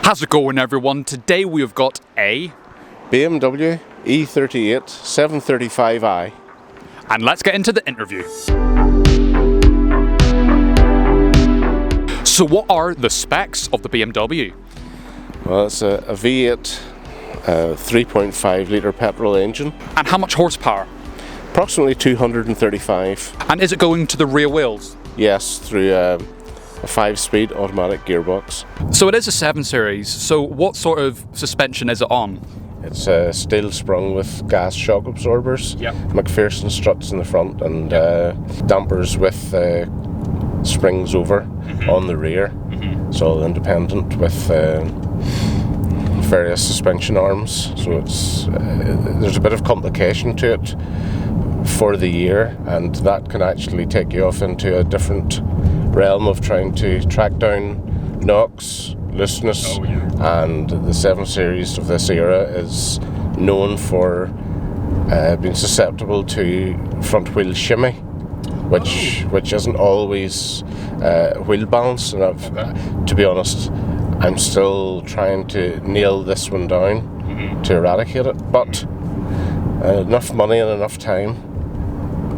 How's it going, everyone? Today we've got a BMW E38 735i. And let's get into the interview. So what are the specs of the BMW? Well, it's a V8 3.5 litre petrol engine. And how much horsepower? Approximately 235. And is it going to the rear wheels? Yes, through a 5-speed automatic gearbox. So it is a 7 Series, so what sort of suspension is it on? It's steel sprung with gas shock absorbers, Yep. McPherson struts in the front, and dampers with springs over on the rear. It's all independent with various suspension arms, so it's there's a bit of complication to it for the year, and that can actually take you off into a different realm of trying to track down knocks, looseness. And the 7 Series of this era is known for being susceptible to front wheel shimmy, which isn't always wheel balance, and to be honest, I'm still trying to nail this one down to eradicate it, but enough money and enough time,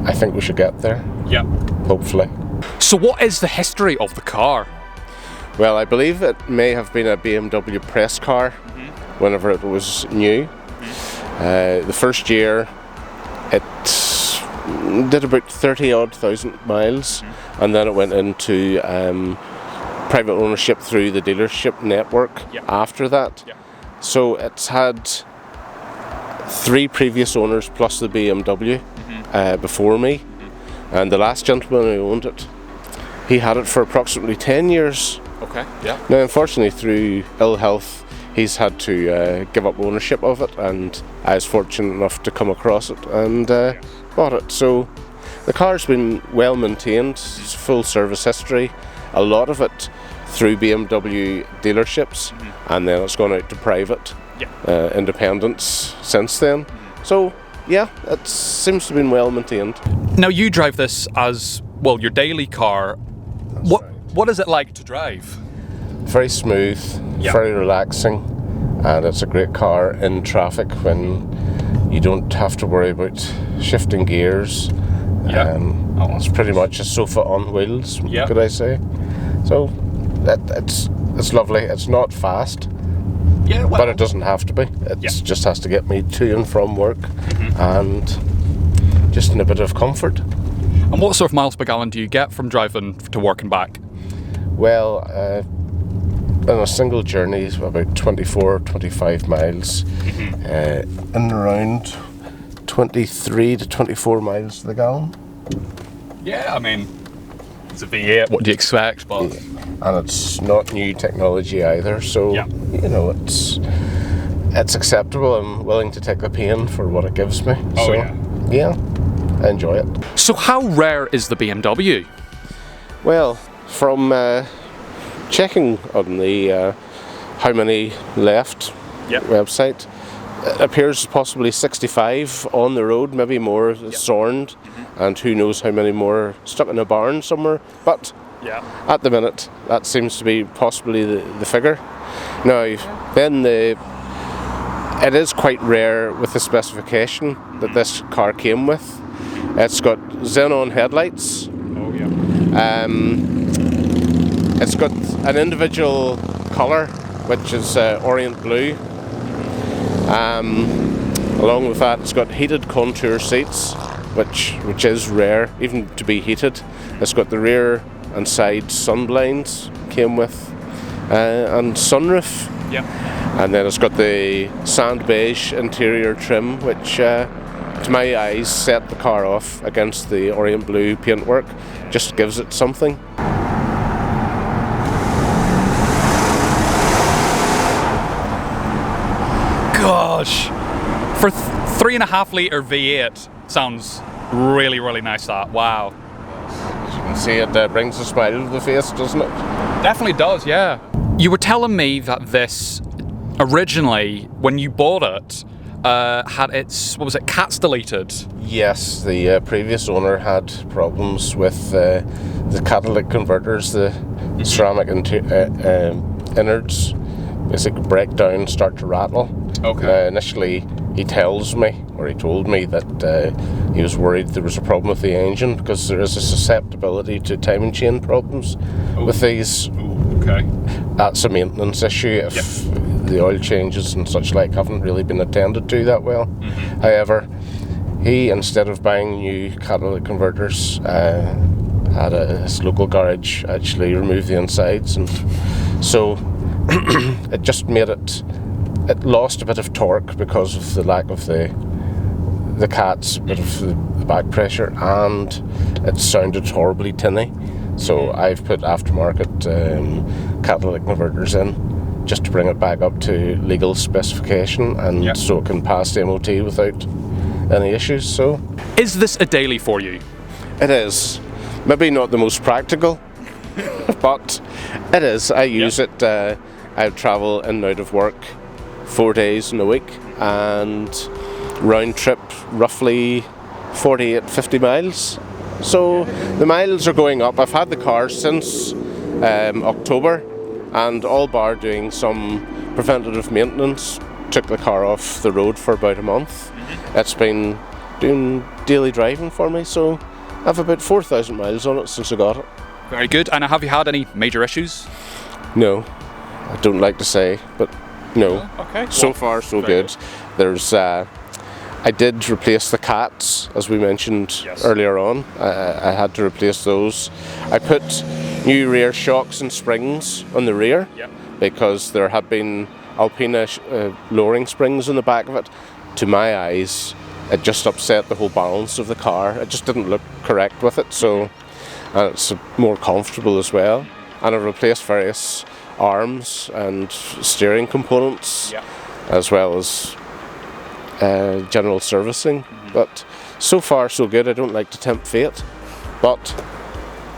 I think we should get there. Yeah. Hopefully. So what is the history of the car? Well, I believe it may have been a BMW press car whenever it was new. The first year it did about 30,000 miles, and then it went into private ownership through the dealership network after that. So it's had 3 previous owners plus the BMW before me, and the last gentleman who owned it, he had it for approximately 10 years. Okay, yeah. Now, unfortunately, through ill health, he's had to give up ownership of it, and I was fortunate enough to come across it and bought it. So the car's been well maintained, it's full service history, a lot of it through BMW dealerships, and then it's gone out to private independents since then. So yeah, it seems to have been well maintained. Now you drive this as, well, your daily car. What is it like to drive? Very smooth, very relaxing, and it's a great car in traffic when you don't have to worry about shifting gears. It's pretty much a sofa on wheels, could I say. So it's lovely. It's not fast, but it doesn't have to be. It just has to get me to and from work, and just in a bit of comfort. And what sort of miles per gallon do you get from driving to work and back? Well, in a single journey, it's about 25 miles, and around 23 to 24 miles to the gallon. Yeah, I mean, it's a V8, what do you expect? But and it's not new technology either, so you know, it's acceptable. I'm willing to take the pain for what it gives me. I enjoy it. So how rare is the BMW? Well, from checking on the how many left website, it appears possibly 65 on the road, maybe more sorned, and who knows how many more stuck in a barn somewhere. But at the minute, that seems to be possibly the figure. Now, then it is quite rare with the specification that this car came with. It's got Zenon headlights. It's got an individual colour, which is Orient Blue. Along with that, it's got heated contour seats, which is rare, even to be heated. It's got the rear and side sun blinds came with, and sunroof. And then it's got the Sand Beige interior trim, which to my eyes set the car off against the Orient Blue paintwork. Just gives it something. Gosh, for 3.5 litre V8 sounds really, really nice. That, wow. As you can see, it brings a smile to the face, doesn't it? Definitely does, yeah. You were telling me that this originally, when you bought it, had its, what was it, cats deleted? Yes, the previous owner had problems with the catalytic converters, the ceramic innards basically break down, start to rattle. Okay. Initially, he tells me, or he told me, that he was worried there was a problem with the engine because there is a susceptibility to timing chain problems with these. Ooh, okay. That's a maintenance issue if the oil changes and such like haven't really been attended to that well. However, he, instead of buying new catalytic converters, had his local garage actually remove the insides, and so it just made it lost a bit of torque because of the lack of the cats, a bit of the back pressure, and it sounded horribly tinny. So I've put aftermarket catalytic converters in just to bring it back up to legal specification, and so it can pass the MOT without any issues. So, is this a daily for you? It is. Maybe not the most practical, but it is. I use it. I travel in and out of work 4 days in a week, and round trip roughly 48-50 miles. So the miles are going up. I've had the car since October, and all bar doing some preventative maintenance, took the car off the road for about a month. It's been doing daily driving for me, so I've about 4,000 miles on it since I got it. Very good. And have you had any major issues? No, I don't like to say, but no. Okay. So far, so good. There's, I did replace the cats, as we mentioned earlier on. I had to replace those. I put new rear shocks and springs on the rear because there had been Alpina lowering springs in the back of it. To my eyes, it just upset the whole balance of the car. It just didn't look correct with it, so and it's more comfortable as well. And I've replaced various arms and steering components, as well as general servicing. But so far so good. I don't like to tempt fate, but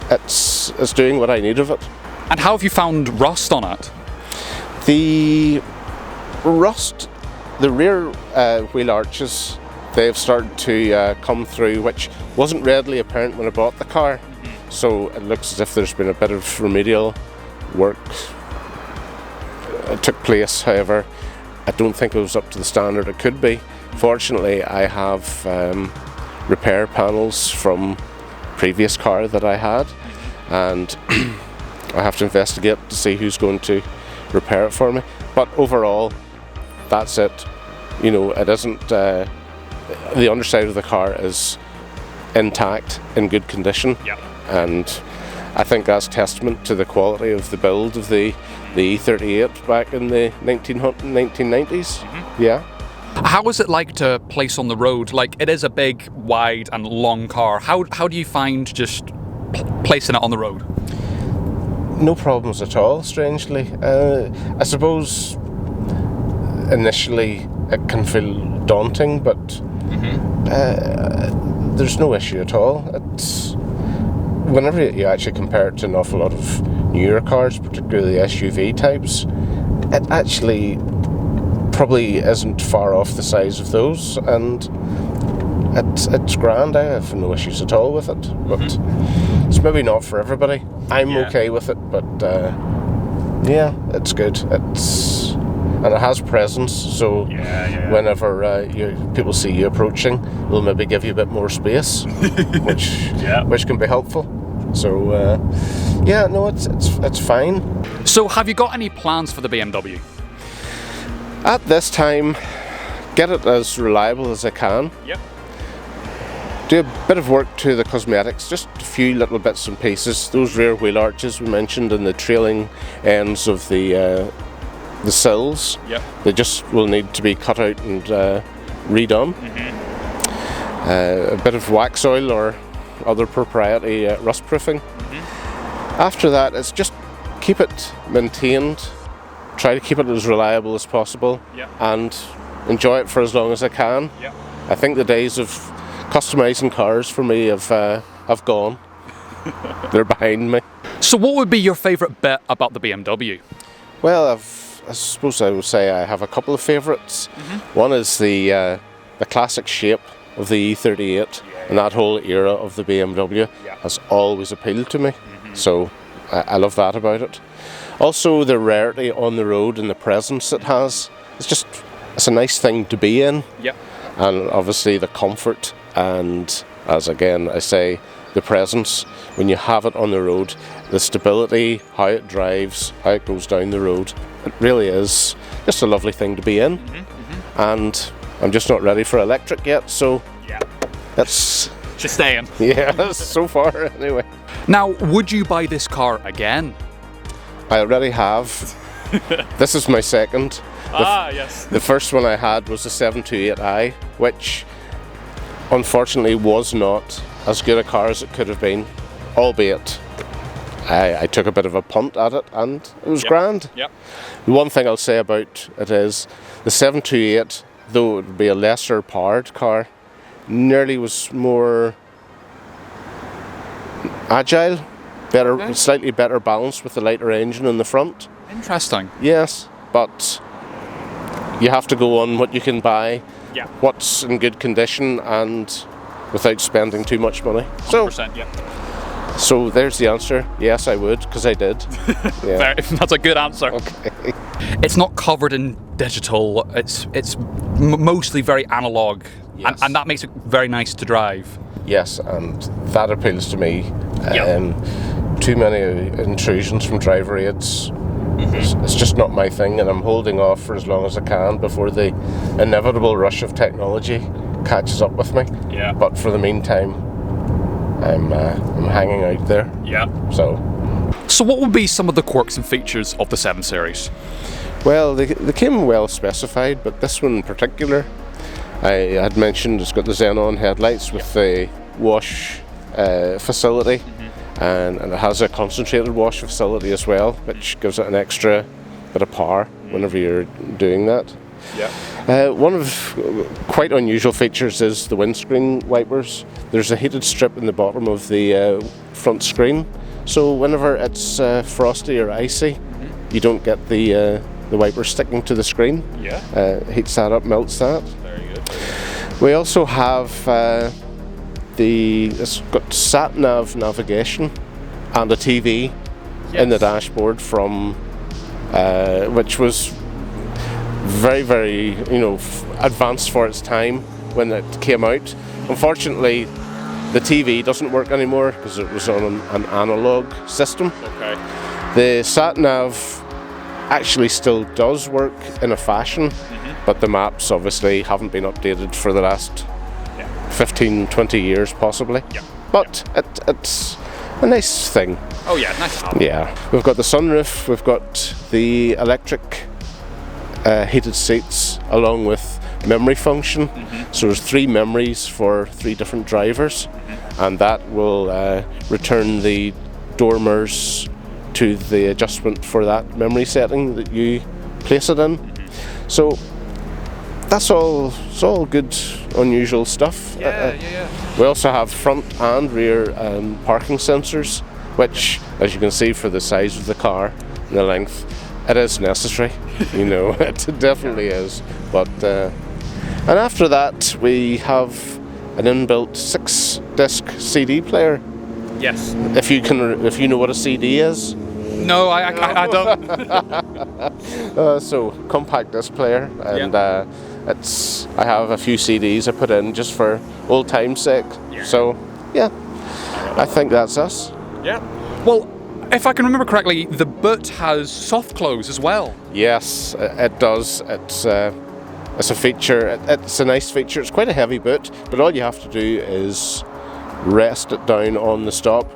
it's doing what I need of it. And how have you found rust on it? The rust, the rear wheel arches, they've started to come through, which wasn't readily apparent when I bought the car. So it looks as if there's been a bit of remedial work took place. However, I don't think it was up to the standard it could be. Fortunately, I have repair panels from previous car that I had, and I have to investigate to see who's going to repair it for me. But overall, that's it. You know, it isn't. The underside of the car is intact, in good condition, and I think that's testament to the quality of the build of the E38 back in the 1990s. Yeah. How is it like to place on the road? Like, it is a big, wide and long car. How do you find just placing it on the road? No problems at all, strangely. I suppose initially it can feel daunting, but there's no issue at all. It's whenever you actually compare it to an awful lot of newer cars, particularly SUV types, it actually probably isn't far off the size of those, and it's grand. I have no issues at all with it, but it's maybe not for everybody. I'm okay with it, but yeah, it's good. And it has presence, so whenever people see you approaching, they'll maybe give you a bit more space, which can be helpful. So no, it's fine. So have you got any plans for the BMW? At this time, get it as reliable as I can. Do a bit of work to the cosmetics, just a few little bits and pieces. Those rear wheel arches we mentioned and the trailing ends of the sills, they just will need to be cut out and redone. A bit of wax oil or other proprietary rust proofing. After that, it's just keep it maintained, try to keep it as reliable as possible, and enjoy it for as long as I can. I think the days of customizing cars for me have gone. They're behind me. So what would be your favourite bit about the BMW? Well, I suppose I would say I have a couple of favourites. One is the classic shape of the E38, and that whole era of the BMW has always appealed to me. So I love that about it. Also, the rarity on the road and the presence it has. It's a nice thing to be in. Yep. And obviously the comfort and, as again I say, the presence. When you have it on the road, the stability, how it drives, how it goes down the road, it really is just a lovely thing to be in. And I'm just not ready for electric yet, so that's just staying. Yeah, so far anyway. Now, would you buy this car again? I already have. This is my second. Yes. The first one I had was the 728i, which unfortunately was not as good a car as it could have been, albeit I took a bit of a punt at it and it was grand. Yep. The one thing I'll say about it is the 728, though it would be a lesser powered car, nearly was more agile, better, slightly better balanced with the lighter engine in the front. Interesting. Yes, but you have to go on what you can buy, what's in good condition, and without spending too much money. 100%, So there's the answer. Yes, I would, because I did. Yeah. That's a good answer. Okay. It's not covered in digital. It's mostly very analog, and that makes it very nice to drive. Yes, and that appeals to me. Too many intrusions from driver aids. It's just not my thing, and I'm holding off for as long as I can before the inevitable rush of technology catches up with me. Yeah. But for the meantime, I'm hanging out there. Yeah. So what would be some of the quirks and features of the 7 Series? Well, they came well specified, but this one in particular, I had mentioned it's got the Zenon headlights with the wash facility. And it has a concentrated wash facility as well, which gives it an extra bit of power whenever you're doing that. One of quite unusual features is the windscreen wipers. There's a heated strip in the bottom of the front screen, so whenever it's frosty or icy, you don't get the wiper sticking to the screen. Heats that up, melts that. Very good. We also have it's got sat-nav navigation and a TV in the dashboard from which was very, very advanced for its time when it came out. Unfortunately, the TV doesn't work anymore because it was on an analog system. Okay. The sat-nav actually still does work in a fashion, but the maps obviously haven't been updated for the last 15, 20 years possibly. But it's a nice thing. Oh yeah, nice to have. Yeah. We've got the sunroof, we've got the electric heated seats along with memory function. So there's 3 memories for 3 different drivers, and that will return the door mirrors to the adjustment for that memory setting that you place it in. So that's all good, unusual stuff. We also have front and rear parking sensors, which, as you can see, for the size of the car and the length, it is necessary. It definitely is. But and after that, we have an inbuilt 6-disc CD player. Yes. If you know what a CD is. No, I don't. So compact disc player, and I have a few CDs I put in just for old time's sake. So I think that's us. Well, if I can remember correctly, the boot has soft close as well. Yes, it does. It's a feature. It's a nice feature. It's quite a heavy boot, but all you have to do is rest it down on the stop,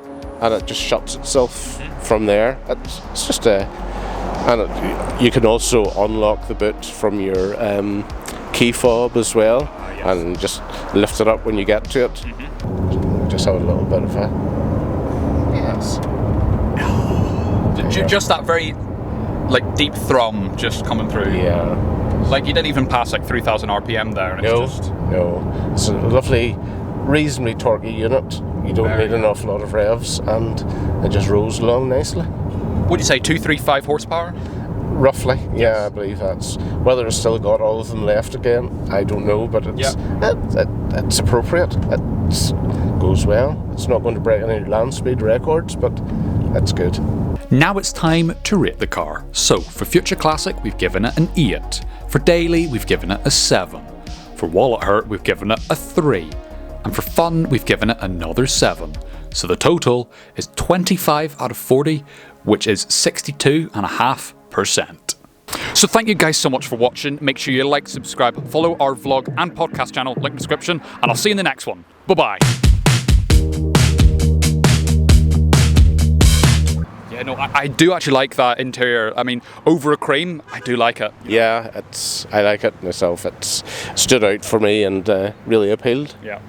and it just shuts itself from there. It's just you can also unlock the boot from your key fob as well, and just lift it up when you get to it. Just have a little bit of a just that very deep thrum just coming through. You didn't even pass 3,000 RPM there. And No. It's a lovely, reasonably torquey unit. You don't need an awful lot of revs, and it just rolls along nicely. Would you say 235 horsepower? Roughly, I believe that's. Whether it's still got all of them left again, I don't know, but it's appropriate. It goes well. It's not going to break any land speed records, but it's good. Now it's time to rate the car. So for Future Classic, we've given it an 8. For Daily, we've given it a 7. For Wallet Hurt, we've given it a 3. And for Fun, we've given it another 7. So the total is 25 out of 40, which is 62.5%. So thank you guys so much for watching. Make sure you like, subscribe, follow our vlog and podcast channel, link in the description, and I'll see you in the next one. Bye-bye. Yeah, no, I do actually like that interior. I mean, over a cream, I do like it. Yeah, I like it myself. It's stood out for me and really appealed. Yeah.